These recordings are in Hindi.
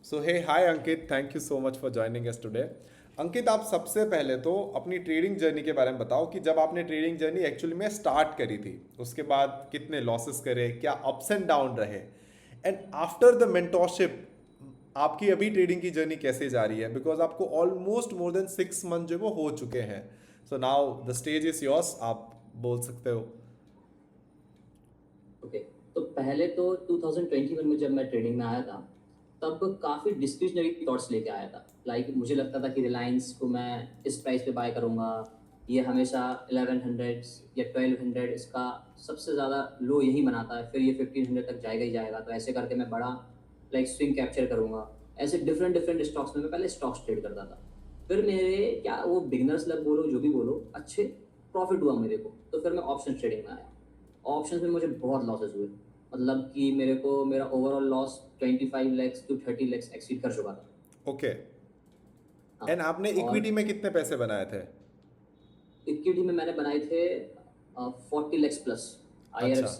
So hey hi Ankit, thank you so much for joining us today. Ankit, आप सबसे पहले तो अपनी ट्रेडिंग जर्नी के बारे में बताओ कि जब आपने ट्रेडिंग जर्नी एक्चुअली में स्टार्ट करी थी, उसके बाद कितने लॉसेस करे, क्या अप्स एंड डाउन रहे, एंड आफ्टर द मेंटोरशिप आपकी अभी ट्रेडिंग की जर्नी कैसे जा रही है, बिकॉज आपको ऑलमोस्ट मोर देन 6 मंथ जो वो हो चुके हैं। So now the stage is yours, आप बोल सकते हो। ओके। तो पहले तो 2021 में जब मैं ट्रेडिंग में आया था, तब काफ़ी डिस्क्रिशनरी थॉट्स लेके आया था। लाइक मुझे लगता था कि रिलायंस को मैं इस प्राइस पे बाय करूँगा, ये हमेशा 1100 या 1200 इसका सबसे ज़्यादा लो यही बनाता है, फिर ये 1500 तक जाएगा ही जाएगा, तो ऐसे करके मैं बड़ा लाइक स्विंग कैप्चर करूँगा। ऐसे डिफरेंट डिफरेंट स्टॉक्स में मैं पहले स्टॉक्स ट्रेड करता था। फिर मेरे क्या वो बिगिनर्स लक बोलो जो भी बोलो, अच्छे प्रॉफिट हुआ मेरे को, तो फिर मैं ऑप्शन ट्रेडिंग में आया। ऑप्शंस में मुझे बहुत लॉसेस हुए, मतलब कि मेरे को मेरा overall loss 25 lakhs to 30 lakhs exceed कर चुका था। ओके। हाँ। एंड आपने और इक्विटी में कितने पैसे बनाए थे? इक्विटी में मैंने बनाए थे 40 lakhs प्लस, आई आर अच्छा। एफ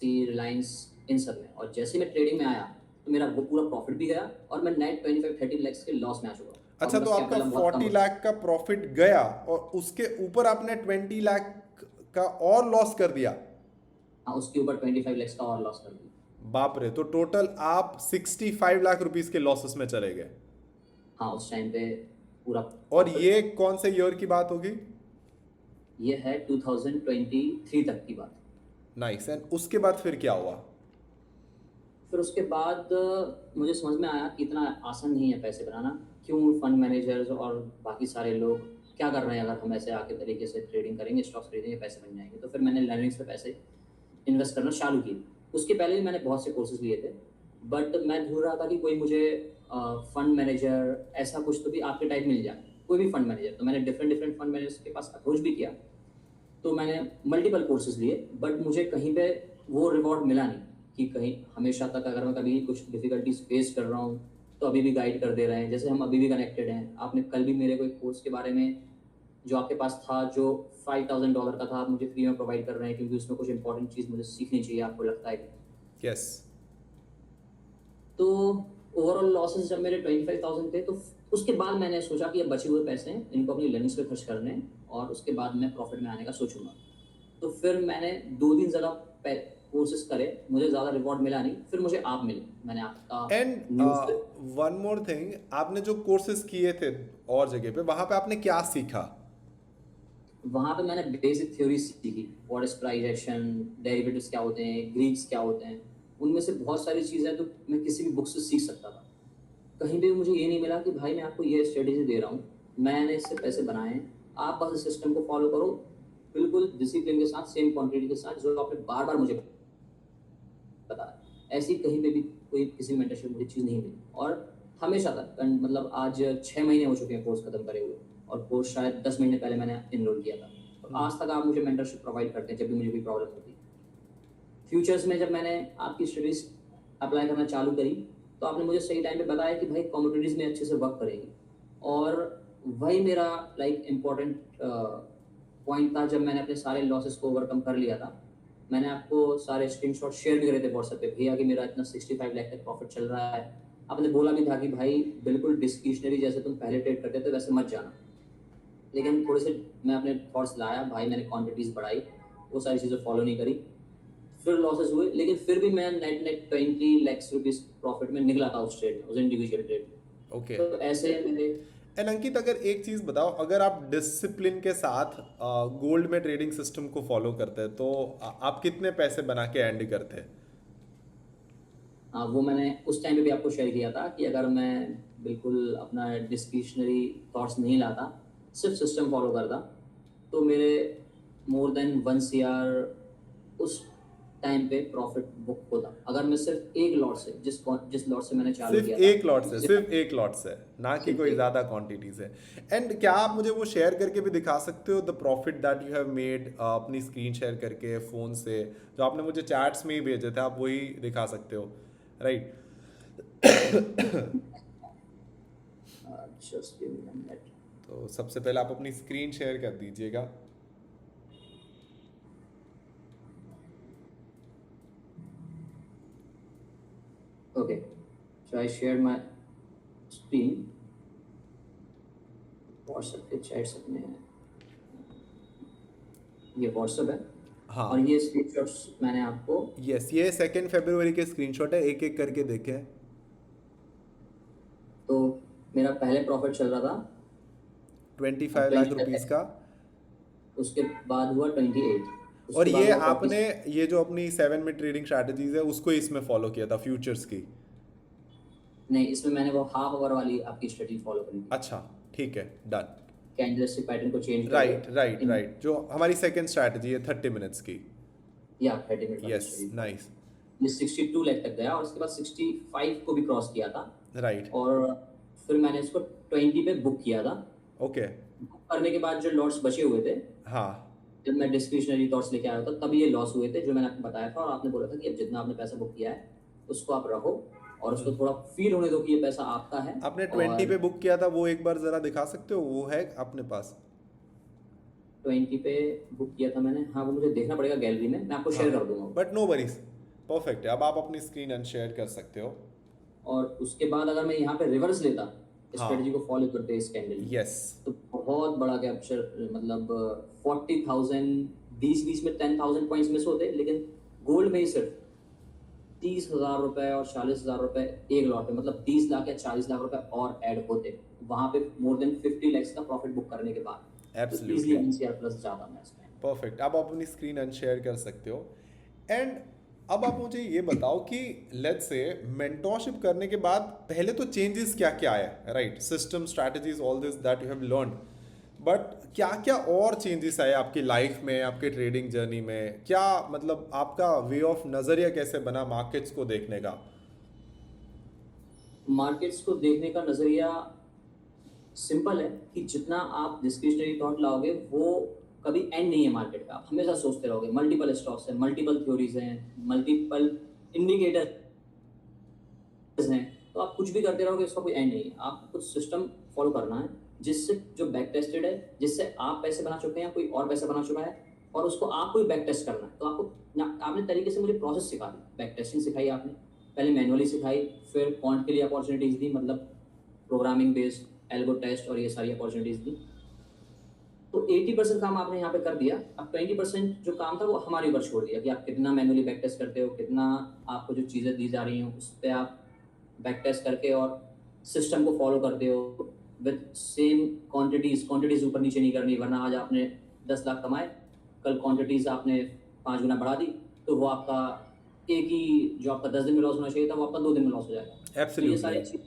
सी, रिलायंस, इन सब में। और जैसे मैं ट्रेडिंग में आया तो मेरा वो पूरा प्रॉफिट भी गया और मैं नेट 25-30 lakhs के लॉस में आ चुका हूँ, और अच्छा, मेरा तो आपका कैपिटल बहुत कम 40 हो चुका लाख का प्रॉफिट गया और उसके ऊपर आपने 20 लाख का और लॉस कर दिया। है। हाँ, उसके ऊपर 25 lakhs का और लॉस कर दिया। बाप रे, तो टोटल आप 65 लाख रुपीस के लॉसेस में चले गए। हाँ, उस टाइम पे पूरा और प्रॉफिट। ये कौन से ईयर की बात होगी? ये है 2023 तक की बात। नाइस। एंड उसके बाद फिर क्या हुआ? फिर उसके बाद मुझे समझ में आया कि इतना आसान नहीं है पैसे बनाना। क्यों फंड मैनेजर्स और बाकी सारे लोग क्या कर रहे हैं, अगर हम ऐसे आके तरीके से ट्रेडिंग करेंगे, स्टॉक्स खरीदेंगे, पैसे बन जाएंगे। तो फिर मैंने लर्निंग्स पे पैसे इन्वेस्ट करना चालू किए। उसके पहले भी मैंने बहुत से कोर्सेज लिए थे, बट मैं ढूंढ रहा था कि कोई मुझे फंड मैनेजर ऐसा कुछ तो भी आपके टाइप मिल जाए, कोई भी फंड मैनेजर। तो मैंने डिफरेंट डिफरेंट फंड मैनेजर्स के पास अप्रोच भी किया, तो मैंने मल्टीपल कोर्सेज लिए, बट मुझे कहीं पे वो रिवॉर्ड मिला नहीं। कि कहीं हमेशा तक अगर मैं कभी कुछ डिफिकल्टीज फेस कर रहा हूँ तो अभी भी गाइड कर दे रहे हैं, जैसे हम अभी भी कनेक्टेड हैं। आपने कल भी मेरे कोई कोर्स के बारे में जो आपके पास था, जो $5000 का था, आप मुझे फ्री में प्रोवाइड कर रहे हैं, क्योंकि उसमें कुछ इंपॉर्टेंट चीज़ मुझे सीखनी चाहिए, आपको लगता है कि। यस। तो ओवरऑल लॉसेस जब मेरे 25,000 थे, तो उसके बाद मैंने सोचा कि अब बचे हुए पैसे हैं इनको अपनी लर्निंग्स पे खर्च करने हैं, और उसके बाद मैं प्रॉफिट में आने का सोचूंगा। तो फिर मैंने 2 दिन जगह कोर्सेज करे, मुझे ज़्यादा रिवॉर्ड मिला नहीं, फिर मुझे आप मिले, मैंने आपका and news. One more thing, आपने जो कोर्सेज किए थे और जगह पे, वहां पे आपने क्या सीखा? वहाँ पे मैंने बेसिक थ्योरी सीखी, व्हाट इज प्राइजेशन, डेरिवेटिव्स क्या होते हैं, ग्रीक्स क्या होते हैं। उनमें से बहुत सारी चीज़ें तो मैं किसी भी बुक से सीख सकता था। कहीं भी मुझे ये नहीं मिला कि भाई मैं आपको ये स्ट्रेटेजी दे रहा हूँ, मैंने इससे पैसे बनाए हैं, आप बस इस सिस्टम को फॉलो करो, बिल्कुल डिसिप्लिन के साथ, सेम क्वांटिटी के साथ, जो आपने बार बार मुझे पता है। ऐसी कहीं पे भी कोई किसी भी मेंटरशिप मुझे चीज़ नहीं मिली। और हमेशा तक मतलब आज 6 महीने हो चुके हैं कोर्स खत्म करे हुए, और कोर्स शायद 10 महीने पहले मैंने इनरोल किया था। तो आज तक आप मुझे मेंटरशिप प्रोवाइड करते हैं जब भी मुझे कोई प्रॉब्लम होती है। फ्यूचर्स में जब मैंने आपकी स्टडीज अप्लाई करना चालू करी, तो आपने मुझे सही टाइम पे बताया कि भाई कमोडिटीज़ में अच्छे से वर्क करेंगे। और वही मेरा लाइक इम्पोर्टेंट पॉइंट था। जब मैंने अपने सारे लॉसेस को ओवरकम कर लिया था, मैंने आपको सारे स्क्रीनशॉट शेयर भी करे थे व्हाट्सएप पे, भैया कि मेरा इतना 65 लाख तक प्रॉफिट चल रहा है। आपने बोला भी था कि भाई बिल्कुल डिस्क्रिशनरी जैसे तुम पहले ट्रेड करते थे वैसे मत जाना। लेकिन थोड़े से मैं अपने थॉट्स लाया भाई, मैंने क्वांटिटीज़ बढ़ाई, वो सारी चीज़ें फॉलो नहीं करी, फिर लॉसेस हुए। लेकिन फिर भी मैं net net 20 lakhs rupees profit में निकला था उस ट्रेड में, उस इंडिविजुअल ट्रेड में। ओके। तो ऐसे मेरे। एंड अंकित, अगर एक चीज बताओ, अगर आप डिसिप्लिन के साथ गोल्ड में ट्रेडिंग सिस्टम को फॉलो करते हैं तो आप कितने पैसे बना के एंड करते हैं? हाँ, वो मैंने उस टाइम पे भी आपको शेयर किया था कि अगर मैं बिल्कुल अपना डिस्क्रिशनरी थॉट्स नहीं लाता, सिर्फ सिस्टम फॉलो करता, तो मेरे मोर देन 1 CR उस टाइम पे प्रॉफिट बुक होता, अगर मैं सिर्फ एक लॉट से, जिस लॉट से मैंने चालू सिर्फ किया था। एक लॉट से, सिर्फ एक लॉट से, ना कि सिर्फ कोई एक। ज्यादा क्वांटिटी से? एंड क्या आप मुझे वो शेयर करके भी दिखा सकते हो, the profit that you have made, अपनी स्क्रीन शेयर करके फोन से? जो आपने मुझे चैट्स में ही भेजे थे, आप वही दिखा सकते हो, right? Just give me a minute. तो सबसे पहले आप अपनी स्क्रीन शेयर कर दीजिएगा। Okay, So I shared my screen. WhatsApp के चैट्स अपने ये व्हाट्सएप है हाँ और ये स्क्रीनशॉट्स मैंने आपको यस, ये 2 फरवरी के स्क्रीनशॉट है, एक एक करके देखें। तो मेरा पहले प्रॉफिट चल रहा था 25 लाख रुपीस का। उसके बाद हुआ 28 और उसके बाद ये हुआ 40 आपने ये जो अपनी 7 मिनट ट्रेडिंग स्ट्रैटेजीज है उसको इसमें फॉलो किया था फ्यूचर्स की? नहीं, इसमें मैंने वो हाफ आवर वाली आपकी स्ट्रेटजी फॉलो करी थी। अच्छा ठीक है, डन। कैंडलस्टिक पैटर्न को चेंज राइट राइट राइट, जो हमारी सेकंड स्ट्रैटेजी है 30 मिनट्स की। या 30 मिनट यस नाइस। ये 62 लाख तक गया और उसके बाद 65 को भी क्रॉस किया था राइट और फिर मैंने इसको 20 पे बुक किया था। ओके। बुक करने के बाद जो लॉट्स बचे हुए थे, हाँ जब मैं डिस्क्रिशनरी लॉट्स लेके आया था तब ये लॉस हुए थे जो मैंने आपको बताया था और आपने बोला था कि अब जितना आपने पैसा बुक किया है उसको आप रखो और उसको थोड़ा फील होने दो कि ये पैसा आपका है। आपने 20 पे बुक किया था, वो एक बार जरा दिखा सकते हो, वो है अपने पास? 20 पे बुक किया था मैंने, हाँ वो मुझे देखना पड़ेगा गैलरी में, मैं आपको शेयर कर दूंगा। बट नो वरीज, परफेक्ट है। अब आप अपनी स्क्रीन अनशेयर कर सकते हो। और उसके बाद अगर मैं यहाँ पे रिवर्स लेता स्ट्रेटजी को फॉलो करते इस कैंडल यस तो बहुत बड़ा कैप्चर, मतलब 40,000 बीच में 10,000 पॉइंट्स मिस होते, लेकिन गोल्ड में ही सिर्फ 30,000 रुपए और 40,000 रुपए एक लॉट पे, मतलब 30 लाख या 40 लाख रुपए और ऐड होते वहां पे मोर देन 50 लाख का प्रॉफिट बुक करने के बाद। एब्सोल्युटली एनसीआर प्लस ज्यादा मैं इसमें। परफेक्ट। अब आप अपनी स्क्रीन अनशेयर कर सकते हो। एंड अब आप मुझे ये बताओ कि लेट्स से मेंटोरशिप करने के बाद पहले तो चेंजेस क्या क्या आया, right? System, strategies, all this that you have learn, but क्या क्या और चेंजेस आए आपकी लाइफ में, आपके ट्रेडिंग जर्नी में? क्या मतलब आपका वे ऑफ नज़रिया कैसे बना मार्केट्स को देखने का? मार्केट्स को देखने का नजरिया सिंपल है कि जितना आप डिस्क्रिशनरी थॉट लाओगे वो कभी एंड नहीं है मार्केट का। आप हमेशा सोचते रहोगे, मल्टीपल स्टॉक्स हैं, मल्टीपल थ्योरीज हैं, मल्टीपल इंडिकेटर्स हैं, तो आप कुछ भी करते रहोगे, इसका कोई एंड नहीं है। आपको कुछ सिस्टम फॉलो करना है जिससे जो बैक टेस्टेड है, जिससे आप पैसे बना चुके हैं, कोई और पैसे बना चुका है और उसको आपको ही बैक टेस्ट करना है। तो आपने तरीके से मुझे प्रोसेस सिखा दी, बैक टेस्टिंग सिखाई आपने, पहले मैनुअली सिखाई, फिर क्वांट के लिए अपॉर्चुनिटीज दी, मतलब प्रोग्रामिंग बेस्ड एल्गो टेस्ट और ये सारी अपॉर्चुनिटीज दी। तो 80% काम आपने यहाँ पे कर दिया। अब 20% जो काम था वो हमारे ऊपर छोड़ दिया कि आप कितना मैनुअली बैक टेस्ट करते हो, कितना आपको जो चीज़ें दी जा रही हैं उस पर आप बैक टेस्ट करके और सिस्टम को फॉलो करते हो विद सेम क्वांटिटीज ऊपर नीचे नहीं करनी, वरना आज आपने 10 लाख कमाए, कल क्वांटिटीज आपने 5 गुना बढ़ा दी तो वो आपका एक ही जो आपका 10 दिन में लॉस होना चाहिए था वो आपका 2 दिन में लॉस हो जाएगा। तो ये सारी चीज,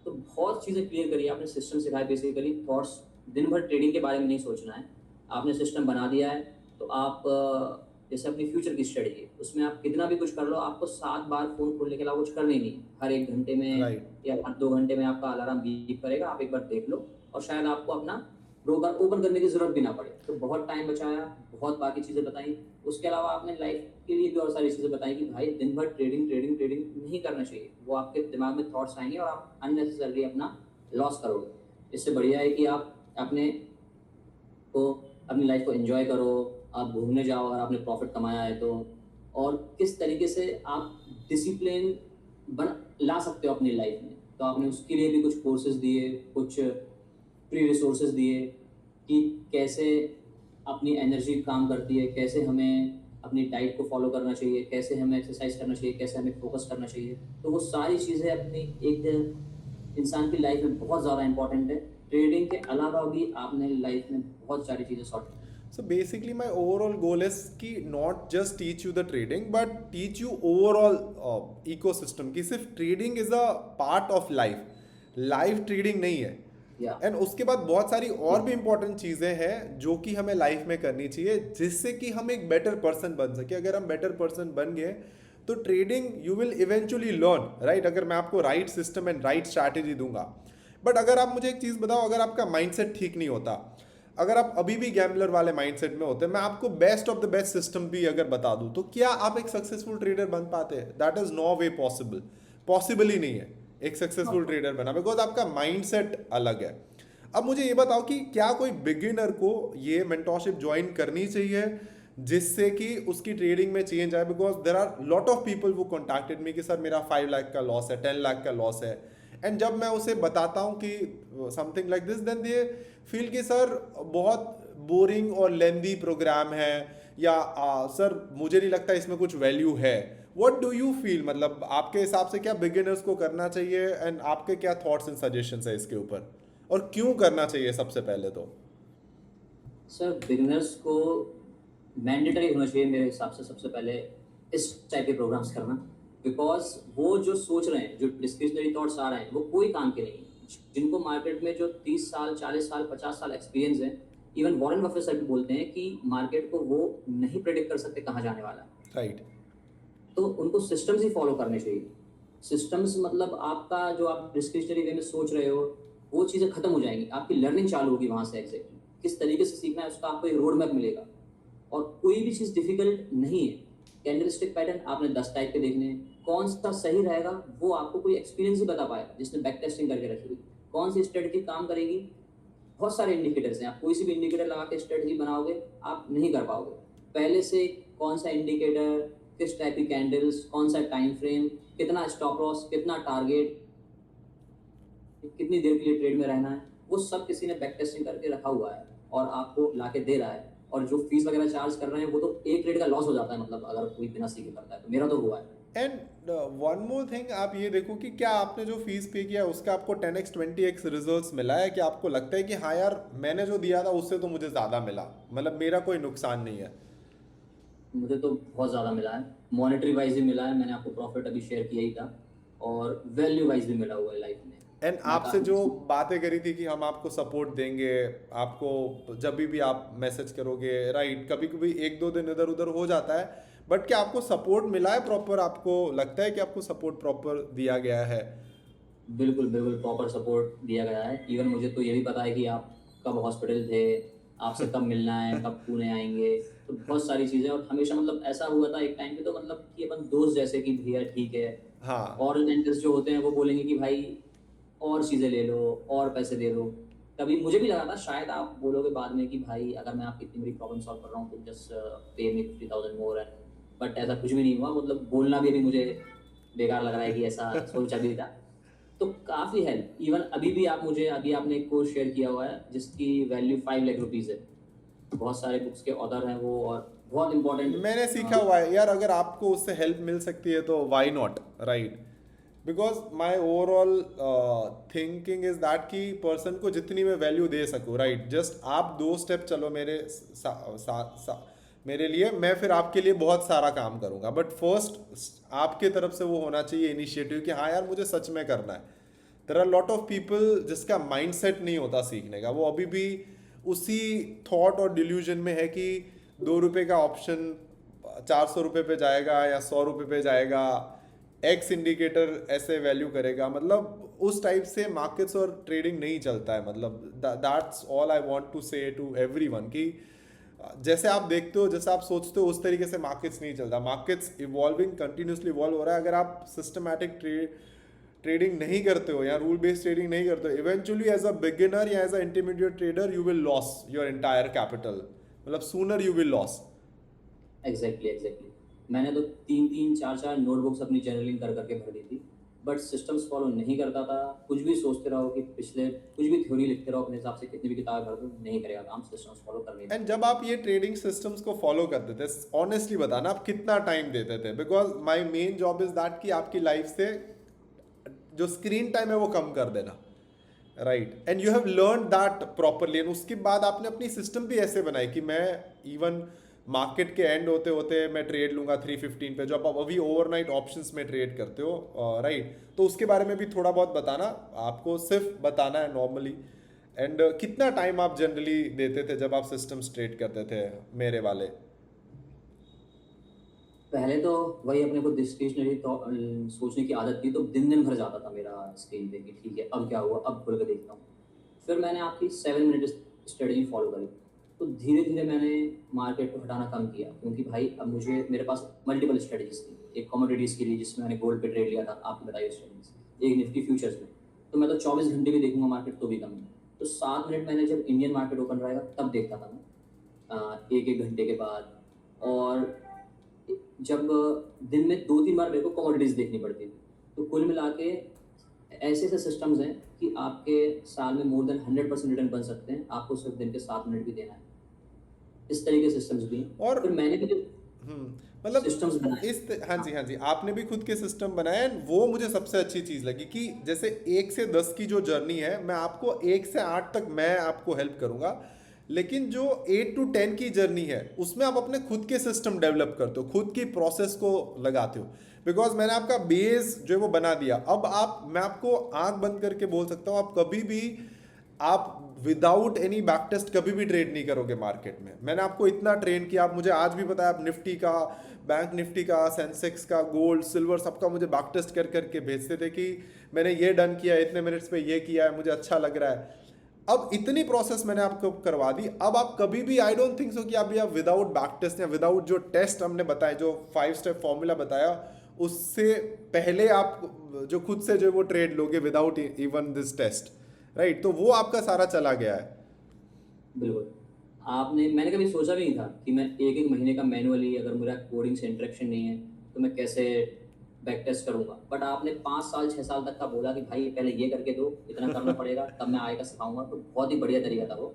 तो बहुत चीज़ें क्लियर करी आपने, सिस्टम सिखाए, बेसिकली थॉट्स। दिन भर ट्रेडिंग के बारे में नहीं सोचना है, आपने सिस्टम बना दिया है तो आप जैसे अपनी फ्यूचर की स्ट्रेटजी उसमें आप कितना भी कुछ कर लो, आपको 7 बार फोन खोलने के अलावा कुछ करना ही नहीं है। हर 1 घंटे में या हर 2 घंटे में आपका अलार्म बीप करेगा, आप एक बार देख लो और शायद आपको अपना ब्रोकर ओपन करने की जरूरत भी ना पड़े। तो बहुत टाइम बचाया, बहुत बाकी चीज़ें बताई। उसके अलावा आपने लाइफ के लिए भी और सारी चीज़ें बताई कि भाई दिन भर ट्रेडिंग ट्रेडिंग ट्रेडिंग नहीं करना चाहिए, वो आपके दिमाग में थॉट्स आएंगे और आप अननेसेसरली अपना लॉस करोगे। इससे बढ़िया है कि आप अपने को अपनी लाइफ को एंजॉय करो, आप घूमने जाओ अगर आपने प्रॉफिट कमाया है तो, और किस तरीके से आप डिसिप्लिन ला सकते हो अपनी लाइफ में। तो आपने उसके लिए भी कुछ कोर्सेज दिए, कुछ फ्री रिसोर्सेज दिए कि कैसे अपनी एनर्जी काम करती है, कैसे हमें अपनी डाइट को फॉलो करना चाहिए, कैसे हमें एक्सरसाइज करना चाहिए, कैसे हमें फोकस करना चाहिए। तो वो सारी चीज़ें अपनी एक इंसान की लाइफ में बहुत ज़्यादा इंपॉर्टेंट है। ट्रेडिंग के अलावा भी आपने लाइफ में बहुत सारी चीज़ें sort. So basically my overall goal is कि not just teach you the trading but teach you overall ecosystem कि सिर्फ trading is a part of life trading नहीं है। एंड उसके बाद बहुत सारी और भी इंपॉर्टेंट चीज़ें हैं जो कि हमें लाइफ में करनी चाहिए जिससे कि हम एक बेटर पर्सन बन सके। अगर हम बेटर पर्सन बन गए तो trading you will eventually learn, right? अगर मैं आपको right system and right strategy दूंगा। बट अगर आप मुझे एक चीज़ बताओ, अगर आपका माइंडसेट ठीक नहीं होता, अगर आप अभी भी गैम्बलर वाले माइंडसेट में होते, मैं आपको best of the best system भी अगर बता दूं तो क्या आप एक सक्सेसफुल ट्रेडर बन पाते हैं? That is no way possible ही नहीं है एक सक्सेसफुल ट्रेडर बना, बिकॉज आपका माइंडसेट अलग है। अब मुझे ये बताओ कि क्या कोई बिगिनर को ये मेंटोरशिप ज्वाइन करनी चाहिए जिससे कि उसकी ट्रेडिंग में चेंज आए, because there are lot of people वो कॉन्टैक्टेड मी कि सर मेरा 5 लाख का लॉस है, 10 लाख का लॉस है। एंड जब मैं उसे बताता हूँ कि something like this, then they feel कि सर बहुत बोरिंग और लेंदी प्रोग्राम है, या सर मुझे नहीं लगता इसमें कुछ वैल्यू है। व्हाट डू यू फील, मतलब आपके हिसाब से क्या बिगिनर्स को करना चाहिए, एंड आपके क्या थॉट्स एंड सजेशंस है इसके ऊपर, और क्यों करना चाहिए सबसे पहले तो? सर बिगिनर्स को मैंडेटरी होना चाहिए मेरे हिसाब से सबसे पहले इस टाइप के प्रोग्राम्स करना, बिकॉज वो जो सोच रहे हैं, जो डिस्क्रिशनरी थॉट्स आ रहे हैं, वो कोई काम के नहीं है। जिनको मार्केट में जो 30 साल 40 साल 50 साल एक्सपीरियंस है, इवन वॉरेन बफेट सर भी बोलते हैं कि मार्केट को वो नहीं प्रेडिक्ट कर सकते कहाँ जाने वाला है। राइट। तो उनको सिस्टम्स ही फॉलो करने चाहिए। सिस्टम्स मतलब आपका जो आप डिस्क्रिशनरी वे में सोच रहे हो, वो चीज़ें खत्म हो जाएंगी, आपकी लर्निंग चालू होगी वहाँ से। एग्जैक्टली किस तरीके से सीखना है उसका आपको एक रोड मैप मिलेगा, और कोई भी चीज़ डिफिकल्ट नहीं है। कैंडलस्टिक पैटर्न आपने 10 टाइप के देखने हैं, कौन सा सही रहेगा वो आपको कोई एक्सपीरियंस ही बता पाएगा जिसने बैक टेस्टिंग करके रखी हुई। कौन सी स्ट्रेटजी काम करेगी, बहुत सारे इंडिकेटर्स हैं, आप कोई सी भी इंडिकेटर लगा के स्ट्रेटजी बनाओगे आप नहीं कर पाओगे। पहले से कौन सा इंडिकेटर, किस टाइप की कैंडल्स, कौन सा टाइम फ्रेम, कितना स्टॉप लॉस, कितना टारगेट, कितनी देर के लिए ट्रेड में रहना है, वो सब किसी ने बैक टेस्टिंग करके रखा हुआ है और आपको ला के दे रहा है। और जो फीस वगैरह चार्ज कर रहे हैं वो तो एक ट्रेड का लॉस हो जाता है, मतलब अगर कोई बिना सीखे करता है तो। मेरा तो हुआ है। एंड वन मोर थिंग, आप ये देखो कि क्या आपने जो फीस पे किया उसका आपको 10x 20x रिजल्ट्स मिला है, कि आपको लगता है कि हाँ यार मैंने जो दिया था उससे तो मुझे ज़्यादा मिला, मतलब मेरा कोई नुकसान नहीं है? मुझे तो बहुत ज़्यादा मिला है, मॉनेटरी वाइज भी मिला है, मैंने आपको प्रॉफिट अभी शेयर किया ही था, और वैल्यू वाइज भी मिला हुआ है लाइफ में। एंड मैं आपसे काफ़ी जो खुश हूँ। बातें करी थी कि हम आपको सपोर्ट देंगे, आपको जब भी आप मैसेज करोगे, राइट, कभी कभी एक दो दिन इधर उधर हो जाता है, बट क्या आपको सपोर्ट मिला है प्रॉपर? आपको लगता है कि आपको सपोर्ट प्रॉपर दिया गया है? बिल्कुल बिल्कुल प्रॉपर सपोर्ट दिया गया है। इवन मुझे तो ये भी पता है कि आप कब हॉस्पिटल थे, आपसे कब मिलना है, कब पुणे आएंगे, तो बहुत सारी चीज़ें। और हमेशा मतलब ऐसा हुआ था एक टाइम पे, तो मतलब कि अपन दोस्त जैसे कि भैया ठीक है। हाँ। और मेंटर्स जो होते हैं वो बोलेंगे कि भाई और चीज़ें ले लो, और पैसे दे दो। कभी मुझे भी लगा था शायद आप बोलोगे बाद में कि भाई अगर मैं आपकी इतनी बड़ी प्रॉब्लम सॉल्व कर रहा हूँ तो जस्ट पे मी 50,000 मोर एंड, बट ऐसा कुछ भी नहीं हुआ। मतलब बोलना भी अभी मुझे बेकार लग रहा है कि ऐसा सोचा भी था। तो काफ़ी हेल्प, इवन अभी भी आप मुझे, अभी आपने एक कोर्स शेयर किया हुआ है जिसकी वैल्यू 5 लाख रुपीज़ है। बहुत सारे बुक्स के ऑथर हैं वो, और बहुत मैंने सीखा इंपॉर्टेंट। हुआ है यार, अगर आपको उससे हेल्प मिल सकती है तो why not, right? Because my overall thinking is that कि पर्सन को जितनी मैं वैल्यू दे सकूँ, राइट, जस्ट आप 2 स्टेप चलो मेरे मेरे लिए, मैं फिर आपके लिए बहुत सारा काम करूँगा, बट फर्स्ट आपके तरफ से वो होना चाहिए इनिशिएटिव कि हाँ यार मुझे सच में करना है। There are lot of people जिसका माइंडसेट नहीं होता सीखने का, वो अभी भी उसी थॉट और डिल्यूजन में है कि 2 रुपये का ऑप्शन 400 रुपये पे जाएगा या 100 रुपये पे जाएगा, एक्स इंडिकेटर ऐसे वैल्यू करेगा, मतलब उस टाइप से मार्केट्स और ट्रेडिंग नहीं चलता है। मतलब that's all I want to say to everyone कि जैसे आप देखते हो, जैसे आप सोचते हो, उस तरीके से मार्केट्स नहीं चलता। मार्केट्स इवॉल्विंग, कंटिन्यूसली इवॉल्व हो रहा है। अगर आप सिस्टमैटिक ट्रेडिंग नहीं करते हो या रूल बेस्ड ट्रेडिंग नहीं करते हो, इवेंचुअली एज अ बिगिनर या as a intermediate trader you will loss your entire capital, मतलब sooner you will loss. Exactly exactly. मैंने तो 3-3 4-4 नोटबुक्स अपनी जर्नलिंग कर करके भर दी थी, बट सिस्टम्स फॉलो नहीं करता था। कुछ भी सोचते रहो कि पिछले कुछ भी थ्योरी लिखते रहो अपने हिसाब से, कितनी भी किताब भर दो, नहीं करेगा काम, सिस्टम्स फॉलो करने ही एंड पड़ेंगे। जब आप ये ट्रेडिंग सिस्टम्स को फॉलो करते थे, ऑनेस्टली बताना आप कितना टाइम देते थे? Because my main job is that कि आपकी लाइफ से जो स्क्रीन टाइम है वो कम कर देना, right, and you have learn that properly. And उसके बाद आपने अपनी सिस्टम भी ऐसे बनाई कि मैं इवन मार्केट के एंड होते होते मैं ट्रेड लूंगा 315 पे, जो आप अभी ओवरनाइट ऑप्शंस में ट्रेड करते हो, राइट, तो उसके बारे में भी थोड़ा बहुत बताना। आपको सिर्फ बताना है नॉर्मली। एंड कितना टाइम आप जनरली देते थे जब आप सिस्टम्स ट्रेड करते थे मेरे वाले? पहले तो वही अपने को डिस्क्रिशनरी सोचने की आदत थी, तो दिन दिन भर जाता था मेरा स्क्रीन पे कि ठीक है अब क्या हुआ, अब खुल के देखता हूँ। फिर मैंने आपकी 7 मिनट स्ट्रेटजी फॉलो करी, तो धीरे धीरे मैंने मार्केट को हटाना कम किया, क्योंकि भाई अब मुझे, मेरे पास मल्टीपल स्ट्रेटजीज थी। एक कमोडिटीज़ के लिए जिसमें मैंने गोल्ड पे ट्रेड लिया था, आपको बताइए स्ट्रेटजीज, एक निफ्टी फ्यूचर्स में। तो मैं तो 24 घंटे भी देखूंगा मार्केट तो भी कम है। तो 7 मिनट मैंने जब इंडियन मार्केट ओपन रहेगा तब देखता था मैं, एक एक घंटे के बाद। और जब दिन में 2-3 बार मेरे को कमोडिटीज़ देखनी पड़ती थी। तो कुल मिला के ऐसे-ऐसे सिस्टम्स हैं कि आपके साल में मोर देन 100% रिटर्न बन सकते हैं, आपको सिर्फ़ दिन के 7 मिनट भी देना है। इस तरीके के सिस्टम्स भी हैं। और फिर मैंने भी जो मतलब सिस्टम्स बनाए हाँ हाँ, जी, हाँ जी, आपने भी खुद के सिस्टम बनाए and वो मुझे सबसे अच्छी चीज़ लगी कि जैसे 1 से 10 की जो जर्नी है, मैं आपको 1 से 8 तक मैं आपको हेल्प करूँगा, लेकिन जो 8 टू 10 की जर्नी है, उसमें आप अपने खुद के सिस्टम डेवलप करते हो, खुद की प्रोसेस को लगाते हो। बिकॉज मैंने आपका बेस जो है वो बना दिया। अब आप, मैं आपको आंख बंद करके बोल सकता हूँ, आप कभी भी आप विदाउट एनी बैक टेस्ट कभी भी ट्रेड नहीं करोगे मार्केट में। मैंने आपको इतना ट्रेन किया, आप मुझे आज भी बताया, आप निफ्टी का, बैंक निफ्टी का, सेंसेक्स का, गोल्ड सिल्वर सबका मुझे बैक टेस्ट कर करके भेजते थे कि मैंने ये डन किया, इतने मिनट्स पे ये किया है, मुझे अच्छा लग रहा है। अब इतनी प्रोसेस मैंने आपको करवा दी, अब आप कभी भी, आई डोंट थिंक सो कि अभी आप विदाउट बैक टेस्ट या विदाउट जो टेस्ट हमने बताए, जो 5 स्टेप फॉर्मूला बताया, उससे पहले आप जो खुद से जो वो ट्रेड लोगे without even this test, right? तो वो आपका सारा चला गया है। बिल्कुल। मैंने कभी सोचा भी नहीं था कि मैं 1-1 महीने का मैनुअली, अगर मेरा कोडिंग से इंटरेक्शन नहीं है, तो मैं कैसे बैक टेस्ट करूँगा। बट आपने 5 साल, 6 साल तक का बोला कि भाई पहले ये करके दो, इतना करना पड़ेगा, तब मैं आगे का सिखाऊँगा, तो बहुत ही बढ़िया तरीका था वो।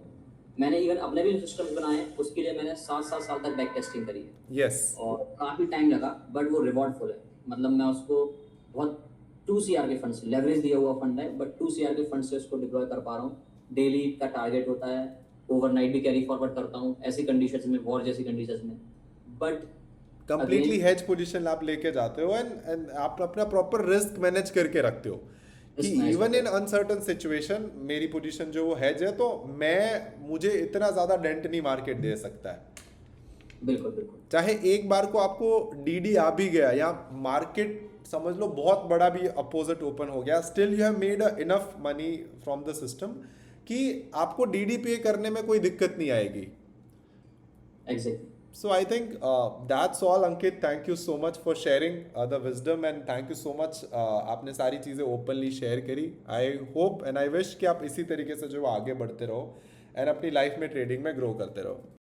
मैंने इवन अपने भी सिस्टम बनाए, उसके लिए मैंने 7-7 साल तक बैक टेस्टिंग करी है यस। और काफ़ी टाइम लगा, बट वो रिवॉर्डफुल है। मतलब मैं उसको बहुत 2 सीआर के फंड से, लेवरेज दिया हुआ फंड है, बट 2 सीआर के फंड से उसको डिप्लॉय कर पा रहा हूँ। डेली का टारगेट होता है, ओवरनाइट भी कैरी फॉरवर्ड करता हूँ ऐसी कंडीशंस में, वॉर जैसी कंडीशंस में। But completely again hedge position आप लेके जाते हो एंड आप अपना प्रॉपर रिस्क मैनेज करके रखते हो कि रिस्क मैनेज इवन करते इन हैं। अनसर्टन सिचुएशन मेरी पोजीशन जो वो हेज है, तो मुझे इतना ज़्यादा डेंट नहीं मार्केट दे सकता है। बिल्कुल, बिल्कुल। चाहे एक बार को आपको डीडी आ भी गया या मार्केट समझ लो बहुत बड़ा भी अपोजिट ओपन हो गया, still you have made enough money from the system कि आपको डीडी पे करने में कोई दिक्कत नहीं आएगी। Exactly. So I think that's all, Ankit. Thank you so much for sharing the wisdom and thank you so much. आपने सारी चीज़ें ओपनली शेयर करी। I hope and I wish कि आप इसी तरीके से जो आगे बढ़ते रहो एंड अपनी लाइफ में ट्रेडिंग में ग्रो करते रहो।